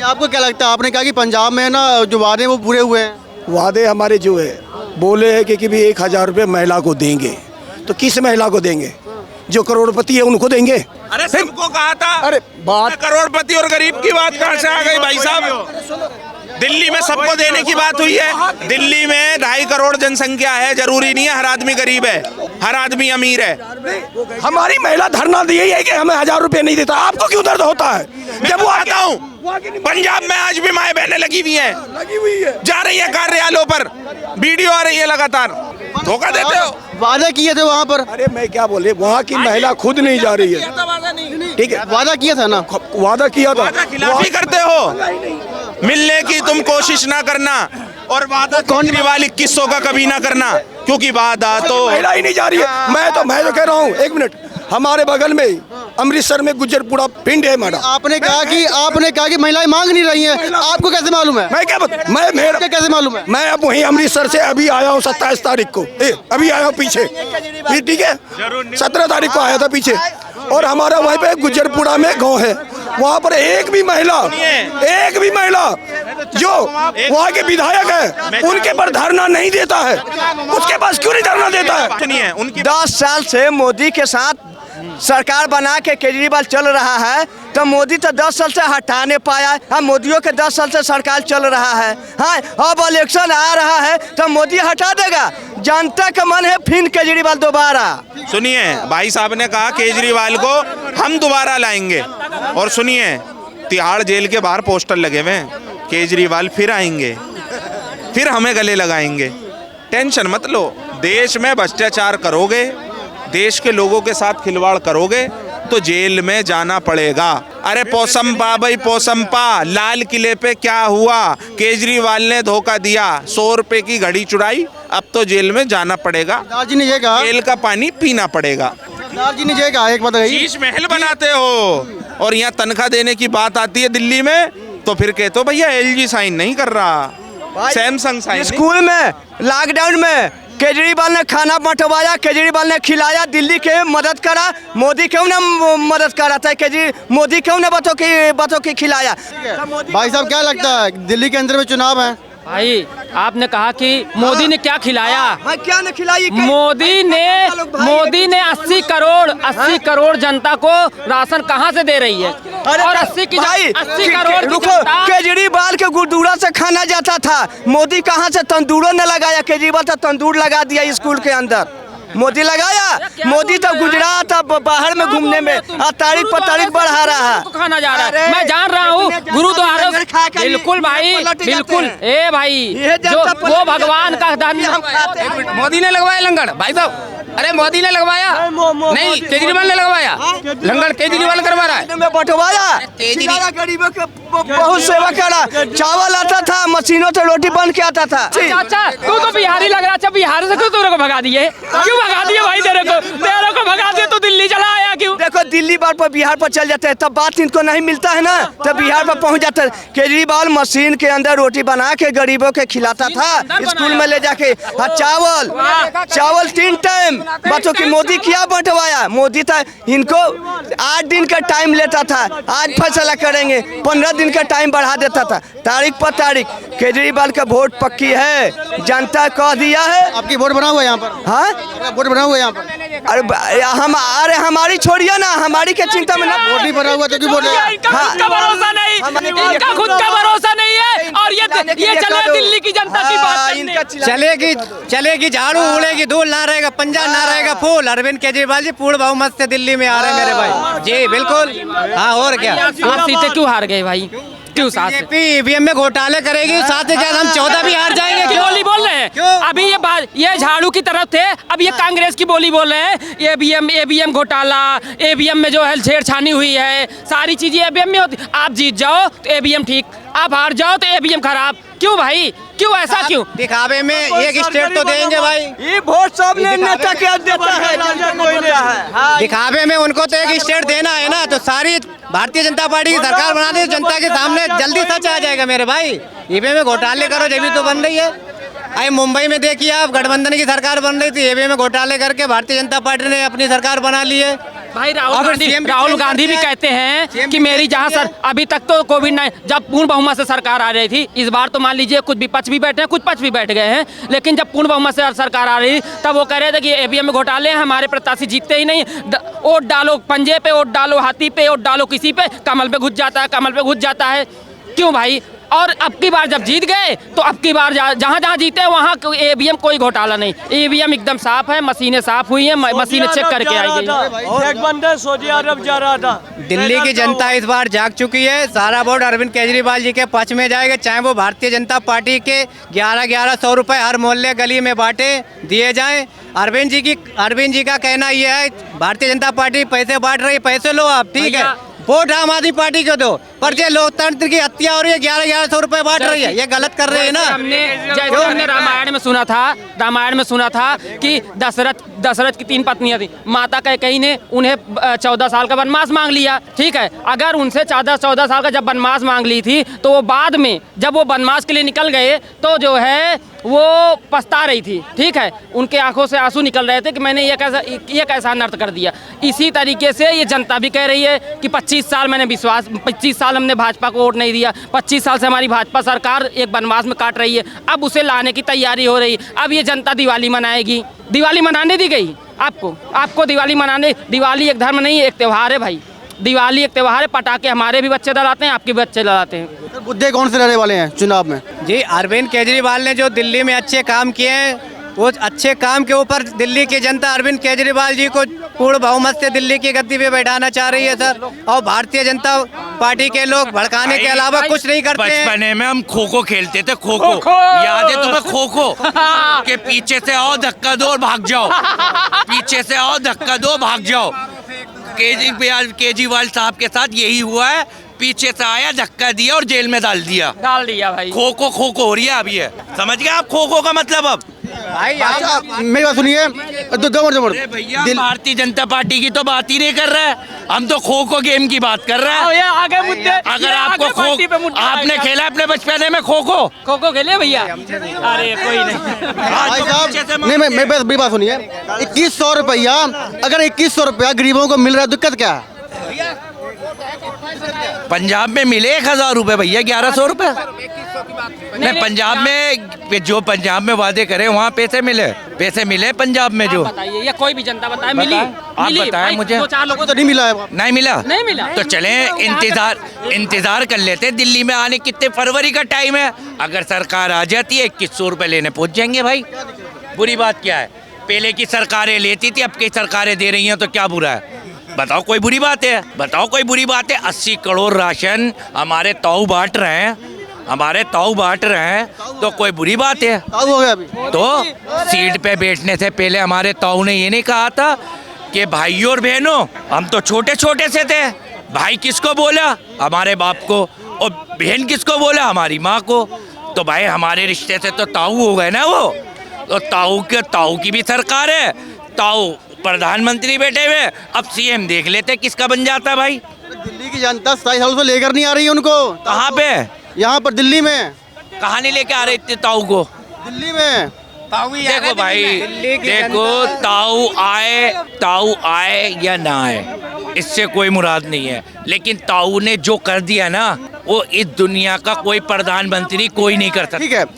आपको क्या लगता है, आपने कहा कि पंजाब में ना जो वादे वो पूरे हुए हैं? वादे हमारे जो है बोले हैं कि भी 1000 रुपये महिला को देंगे, तो किस महिला को देंगे? जो करोड़पति है उनको देंगे। अरे सबको कहा था। अरे बात करोड़पति और गरीब की बात कहाँ से आ गई भाई साहब? दिल्ली में सबको देने की बात हुई है। दिल्ली में 2.5 करोड़ जनसंख्या है, जरूरी नहीं है हर आदमी गरीब है, हर आदमी अमीर है। हमारी महिला धरना दी है कि हमें 1000 रुपये नहीं देता। आपको क्यों दर्द होता है? जब वो आता हूँ पंजाब में आज भी माएँ बहनें लगी हुई है, जा रही है कार्यालयों पर, वीडियो आ रही है लगातार। धोखा देते हो। वादा किए थे वहाँ पर। अरे मैं क्या बोले, वहाँ की महिला खुद नहीं जा रही है। ठीक है, वादा किया था ना, वादा किया था। खिलाफी करते हो, मिलने की तुम कोशिश ना करना, और वादा केजरीवाल 2100 का कभी ना करना, क्योंकि वादा तो महिला ही नहीं जा रही है। मैं तो कह रहा हूँ, एक मिनट, हमारे बगल में अमृतसर में गुज्जरपुरा पिंड है हमारा। आपने कहा कि महिलाएं मांग नहीं रही हैं, आपको कैसे मालूम है? मैं क्या मेरा कैसे मालूम है? मैं अब वहीं अमृतसर से अभी आया हूँ 27 तारीख को, अभी आया हूँ पीछे, ठीक है, 17 तारीख को आया था पीछे। और हमारा वहीं पे गुज्जरपुरा में गांव है, वहाँ पर एक भी महिला जो वहाँ के विधायक है उनके पर धरना नहीं देता है। उसके पास क्यों नहीं धरना देता है? 10 साल से मोदी के साथ सरकार बना के केजरीवाल चल रहा है, तो मोदी तो 10 साल से हटा नहीं पाया। हाँ, मोदियों के 10 साल से सरकार चल रहा है। हाँ, अब इलेक्शन आ रहा है तो मोदी हटा देगा। जनता का मन है फिर केजरीवाल दोबारा। सुनिए, भाई साहब ने कहा केजरीवाल को हम दोबारा लाएंगे, और सुनिए, तिहाड़ जेल के बाहर पोस्टर लगे हुए हैं, केजरीवाल फिर आएंगे, फिर हमें गले लगाएंगे। टेंशन मत लो, देश में भ्रष्टाचार करोगे, देश के लोगों के साथ खिलवाड़ करोगे तो जेल में जाना पड़ेगा। अरे पोसम्पा भाई पोसम्पा, लाल किले पे क्या हुआ? केजरीवाल ने धोखा दिया, 100 रुपए की घड़ी चुराई, अब तो जेल में जाना पड़ेगा, जेल का पानी पीना पड़ेगा। एक बात शीश महल बनाते हो और यहाँ तनख्वाह देने की बात आती है दिल्ली में, तो फिर कहते हो भैया LG साइन नहीं कर रहा, सैमसंग साइन। स्कूल में लॉकडाउन में केजरीवाल ने खाना बंटवाया, केजरीवाल ने खिलाया, दिल्ली के मदद करा। मोदी क्यों ना मदद करा था? मोदी क्यों ना बतों की खिलाया? भाई साहब क्या लगता है, दिल्ली के अंदर में चुनाव है भाई, आपने कहा कि मोदी ने क्या खिलाया? क्या ने खिलाई? मोदी ने 80 करोड़ जनता को राशन कहाँ से दे रही है? और 80 करोड़ रुको, केजरीवाल के गुरुद्वारा से खाना जाता था, मोदी कहाँ से तंदूरों ने लगाया? केजरीवाल तो तंदूर लगा दिया स्कूल के अंदर, मोदी लगाया। मोदी तो गुजरात बाहर में घूमने में तारीख पर तारीख बढ़ा रहा है, खाना जा रहा है। मैं जान रहा हूँ गुरुद्वारा, बिल्कुल भाई, बिल्कुल। ए भाई, जो वो भगवान का दान, मोदी ने लगवाया लंगर भाई साहब। अरे मोदी ने लगवाया नहीं, केजरीवाल ने लगवाया लंगर, केजरीवाल करवा रहा है। बंटवाया, गरीबों के बहुत सेवा करा, चावल आता था, मशीनों से रोटी बन के आता था। अच्छा, तू तो बिहारी लग रहा। अच्छा, बिहार से तेरे को भगा दिए, क्यों भगा दिए भाई? तेरे को भगा दिए तो दिल्ली चला आया क्यों? देखो, दिल्ली बार पर बिहार पर चल जाते हैं, तब बात इनको नहीं मिलता है ना, तब बिहार पर पहुंच जाता है। केजरीवाल मशीन के अंदर रोटी बना के गरीबों के खिलाता था, स्कूल में ले जाके। चावल 3 टाइम बच्चों की। मोदी क्या बंटवाया? मोदी था, इनको 8 दिन का टाइम लेता था, आज फैसला करेंगे, 15 दिन का टाइम बढ़ा देता था, तारीख पर तारीख। केजरीवाल का वोट पक्की है, जनता कह दिया है। आपकी वोट बना हुआ है यहाँ पर? हाँ, वोट बना हुआ है यहाँ पर? अरे हमारी छोड़िए ना, हमारी के चिंता में ना। वोट ही बना हुआ तो क्यों वोट? इनका भरोसा नहीं, इनका खुद का भरोसा नहीं है, और ये चले दिल्ली की जनता की बात। चलेगी झाड़ू उड़ेगी, धूल ना रहेगा, पंजा ना रहेगा फूल। अरविंद केजरीवाल जी पूर्ण बहुमत से दिल्ली में आ रहे हैं मेरे भाई जी, बिल्कुल। हाँ, और क्या? 7 सीटें क्यों हार गए भाई? क्यों? बीजेपी EVM में घोटाले करेगी, साथ ही हम 14 भी हार जाएंगे। क्यों बोली बोल रहे हैं? अभी ये झाड़ू की तरफ थे, अब ये कांग्रेस की बोली बोल रहे हैं। EVM घोटाला, EVM में जो है छेड़छानी हुई है, सारी चीजें EVM में होती। आप जीत जाओ तो EVM ठीक, आप हार जाओ तो EVM खराब। क्यों भाई, क्यों ऐसा क्यों? दिखावे में एक स्टेट तो देंगे भाई, ये वोट सब नेता के देता है। दिखावे में उनको तो एक स्टेट देना है ना, तो सारी भारतीय जनता पार्टी की सरकार बना दे, जनता के सामने जल्दी सच आ जाएगा मेरे भाई। EVM में घोटाले करो जब तो बन रही है। अरे मुंबई में देखिए आप, गठबंधन की सरकार बन रही थी, EVM में घोटाले करके भारतीय जनता पार्टी ने अपनी सरकार बना ली है। भाई अगर CM राहुल गांधी भी कहते हैं कि मेरी जहां सर अभी तक तो कोविड-19 जब पूर्ण बहुमत से सरकार आ रही थी, इस बार तो मान लीजिए कुछ विपक्ष भी बैठे हैं, कुछ पक्ष भी बैठ गए हैं, लेकिन जब पूर्ण बहुमत से सरकार आ रही तब वो कह रहे थे कि ईवीएम में घोटाले हैं, हमारे प्रत्याशी जीतते ही नहीं, वोट डालो पंजे पे, वोट डालो हाथी पे, वोट डालो किसी पे, कमल पे घुस जाता है, कमल पे घुस जाता है। क्यों भाई? और अब की बार जब जीत गए तो अब की बार जहाँ जहाँ जीते वहाँ ईवीएम कोई घोटाला नहीं, ईवीएम एकदम साफ है, मशीनें साफ हुई हैं, मशीनें चेक करके आई गई। एक बंदे सऊदी अरब जा रहा था। दिल्ली की जनता इस बार जाग चुकी है, सारा वोट अरविंद केजरीवाल जी के पक्ष में जाएगा, चाहे वो भारतीय जनता पार्टी के 1100 रुपए हर मोहल्ले गली में बांटे दिए जाएं। अरविंद जी का कहना यह है, भारतीय जनता पार्टी पैसे बांट रही है, पैसे लो आप, ठीक है, वोट आम आदमी पार्टी को दो, पर जो लोकतंत्र की हत्या हो रही है 1100 रुपए बांट रही है, ये गलत कर रहे हैं ना। जैसे हमने रामायण में सुना था कि दशरथ की 3 पत्नियां थी, माता कैकेयी ने उन्हें 14 साल का वनवास मांग लिया, ठीक है। अगर उनसे 14 साल का जब वनवास मांग ली थी तो वो बाद में जब वो वनवास के लिए निकल गए तो जो है वो पछता रही थी, ठीक है, उनके आंखों से आंसू निकल रहे थे कि मैंने ये कैसा अनर्थ कर दिया। इसी तरीके से ये जनता भी कह रही है कि 25 साल हमने भाजपा को वोट नहीं दिया, 25 साल से हमारी भाजपा सरकार एक वनवास में काट रही है, अब उसे लाने की तैयारी हो रही है। अब ये जनता दिवाली मनाएगी, दिवाली मनाने दी गई आपको दिवाली एक धर्म नहीं है, एक त्यौहार है भाई, दिवाली एक त्यौहार है। पटाखे हमारे भी बच्चे जलाते हैं, आपके भी बच्चे जलाते हैं। मुद्दे कौन से रहने वाले हैं चुनाव में? जी, अरविंद केजरीवाल ने जो दिल्ली में अच्छे काम किए हैं, वो अच्छे काम के ऊपर दिल्ली की जनता अरविंद केजरीवाल जी को पूर्ण बहुमत से दिल्ली की गद्दी पे बैठाना चाह रही है सर, और भारतीय जनता पार्टी के लोग भड़काने के अलावा कुछ नहीं करते हैं। बचपने में हम खो खो खेलते थे, खो खो याद है तुम्हें? खो खो के पीछे से आओ धक्का दो और भाग जाओ, पीछे से आओ धक्का दो भाग जाओ। केजरीवाल साहब के साथ यही हुआ है, पीछे से आया धक्का दिया और जेल में डाल दिया भाई। खो खो हो रही है अभी है, समझ गए आप खो खो का मतलब? अब भाई अच्छा, मेरी बात सुनिए, भैया भारतीय जनता पार्टी की तो बात ही नहीं कर रहा है, हम तो खो खो गेम की बात कर रहे हैं। आगे मुद्दे, अगर आपको आपने खेला अपने बचपने में खो खो खेले भैया? अरे कोई नहीं भाई साहब, नहीं मेरी बात सुनिए, 2100 रुपया, अगर 2100 रुपया गरीबों को मिल रहा है, दिक्कत क्या है? पंजाब में मिले 1000 रुपए भैया, 1100 रुपए नहीं, पंजाब में जो पंजाब में वादे करे वहाँ पैसे मिले पंजाब में जो। बताइए, या कोई भी जनता बताए मिली? आप बताएं मुझे। 2-4 लोगों तो नहीं मिला है। नहीं मिला तो चले इंतजार कर लेते। दिल्ली में आने कितने फरवरी का टाइम है, अगर सरकार आ जाती है 2100 रुपए लेने पहुंच जाएंगे भाई, बुरी बात क्या है? पहले की सरकारें लेती थी, अब की सरकारें दे रही हैं, तो क्या बुरा है? बताओ कोई बुरी बात है? 80 करोड़ राशन हमारे ताऊ बांट रहे हैं, तो कोई बुरी बात है? हो गया अभी तो सीट पे बैठने से पहले हमारे ताऊ ने ये नहीं कहा था कि भाइयों और बहनों, हम तो छोटे से थे, भाई किसको बोला? हमारे बाप को, और बहन किसको बोला? हमारी माँ को। तो भाई हमारे रिश्ते से तो ताऊ हो गए ना वो, तो ताऊ की भी सरकार है, ताऊ प्रधानमंत्री बैठे हुए, अब सीएम देख लेते किसका बन जाता भाई। दिल्ली की जनता 27 सालों से लेकर नहीं आ रही है उनको। कहाँ पे? यहाँ पर दिल्ली में। कहाँ नहीं लेके आ रहे इतने ताऊ को? दिल्ली में देखो भाई, देखो ताऊ आए या ना आए, इससे कोई मुराद नहीं है, लेकिन ताऊ ने जो कर दिया ना, वो इस दुनिया का कोई प्रधानमंत्री कोई नहीं कर सकता। ठीक है,